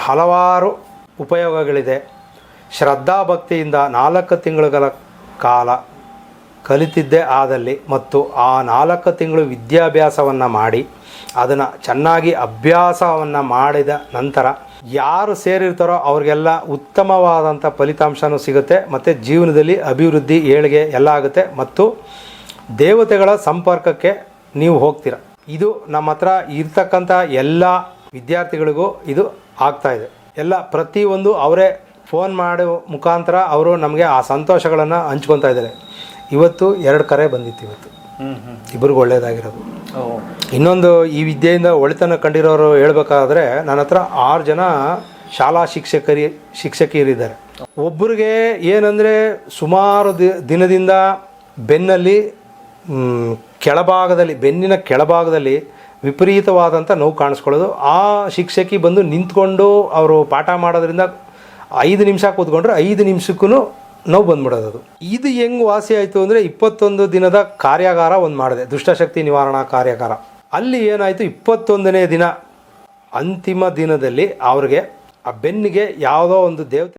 ಹಲವಾರು ಉಪಯೋಗಗಳಿದೆ. ಶ್ರದ್ಧಾಭಕ್ತಿಯಿಂದ 4 ತಿಂಗಳುಗಳ ಕಾಲ ಕಲಿತಿದ್ದೇ ಆದಲ್ಲಿ ಮತ್ತು ಆ 4 ತಿಂಗಳು ವಿದ್ಯಾಭ್ಯಾಸವನ್ನು ಮಾಡಿ ಅದನ್ನು ಚೆನ್ನಾಗಿ ಅಭ್ಯಾಸವನ್ನು ಮಾಡಿದ ನಂತರ ಯಾರು ಸೇರಿರ್ತಾರೋ ಅವ್ರಿಗೆಲ್ಲ ಉತ್ತಮವಾದಂಥ ಫಲಿತಾಂಶವೂ ಸಿಗುತ್ತೆ ಮತ್ತು ಜೀವನದಲ್ಲಿ ಅಭಿವೃದ್ಧಿ ಏಳಿಗೆ ಎಲ್ಲ ಆಗುತ್ತೆ ಮತ್ತು ದೇವತೆಗಳ ಸಂಪರ್ಕಕ್ಕೆ ನೀವು ಹೋಗ್ತೀರ. ಇದು ನಮ್ಮ ಹತ್ರ ಇರ್ತಕ್ಕಂಥ ಎಲ್ಲ ವಿದ್ಯಾರ್ಥಿಗಳಿಗೂ ಇದು ಆಗ್ತಾಯಿದೆ. ಎಲ್ಲ ಪ್ರತಿಯೊಂದು ಅವರೇ ಫೋನ್ ಮಾಡೋ ಮುಖಾಂತರ ಅವರು ನಮಗೆ ಆ ಸಂತೋಷಗಳನ್ನು ಹಂಚ್ಕೊತಾ ಇದ್ದಾರೆ. ಇವತ್ತು 2 ಕರೆ ಬಂದಿತ್ತು. ಇವತ್ತು ಇಬ್ಬರಿಗೂ ಒಳ್ಳೆಯದಾಗಿರೋದು. ಇನ್ನೊಂದು ಈ ವಿದ್ಯೆಯಿಂದ ಒಳಿತನ ಕಂಡಿರೋರು ಹೇಳ್ಬೇಕಾದ್ರೆ ನನ್ನ ಹತ್ರ 6 ಜನ ಶಾಲಾ ಶಿಕ್ಷಕಿಯರಿದ್ದಾರೆ. ಒಬ್ಬರಿಗೆ ಏನಂದರೆ ಸುಮಾರು ದಿನದಿಂದ ಬೆನ್ನಲ್ಲಿ ಬೆನ್ನಿನ ಕೆಳಭಾಗದಲ್ಲಿ ವಿಪರೀತವಾದಂಥ ನೋವು ಕಾಣಿಸ್ಕೊಳ್ಳೋದು. ಆ ಶಿಕ್ಷಕಿ ಬಂದು ನಿಂತ್ಕೊಂಡು ಅವರು ಪಾಠ ಮಾಡೋದ್ರಿಂದ 5 ನಿಮಿಷ ಕೂತ್ಕೊಂಡ್ರೆ 5 ನಿಮಿಷಕ್ಕೂ ನೋವು ಬಂದ್ಬಿಡೋದು. ಅದು ಇದು ಹೆಂಗೆ ವಾಸಿ ಆಯಿತು ಅಂದರೆ 21 ದಿನದ ಕಾರ್ಯಾಗಾರ ಒಂದು ಮಾಡಿದೆ, ದುಷ್ಟಶಕ್ತಿ ನಿವಾರಣಾ ಕಾರ್ಯಾಗಾರ. ಅಲ್ಲಿ ಏನಾಯಿತು, 21ನೇ ದಿನ ಅಂತಿಮ ದಿನದಲ್ಲಿ ಅವ್ರಿಗೆ ಆ ಬೆನ್ನಿಗೆ ಯಾವುದೋ ಒಂದು ದೇವತೆ